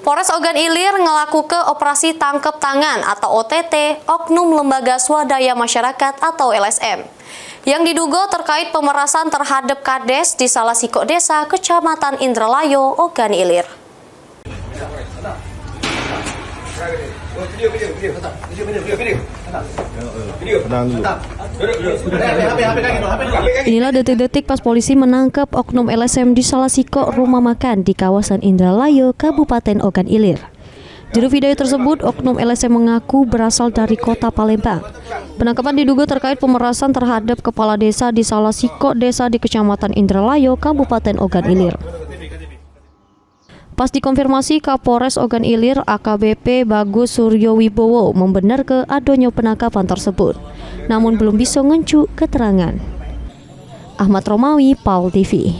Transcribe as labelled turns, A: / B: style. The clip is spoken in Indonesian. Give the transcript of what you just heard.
A: Polres Ogan Ilir ngelakukan operasi tangkep tangan atau OTT Oknum Lembaga Swadaya Masyarakat atau LSM yang diduga terkait pemerasan terhadap Kades di salah siko desa Kecamatan Indralayo, Ogan Ilir. Inilah detik-detik pas polisi menangkap oknum LSM di salah siko rumah makan di kawasan Indralayo, Kabupaten Ogan Ilir. Juru video tersebut, oknum LSM mengaku berasal dari kota Palembang. Penangkapan diduga terkait pemerasan terhadap kepala desa di salah siko desa di Kecamatan Indralayo, Kabupaten Ogan Ilir. Pas dikonfirmasi, Kapolres Ogan Ilir AKBP Bagus Suryo Wibowo membenarkan adanya penangkapan tersebut, namun belum bisa ngencu keterangan. Ahmad Romawi, PAL TV.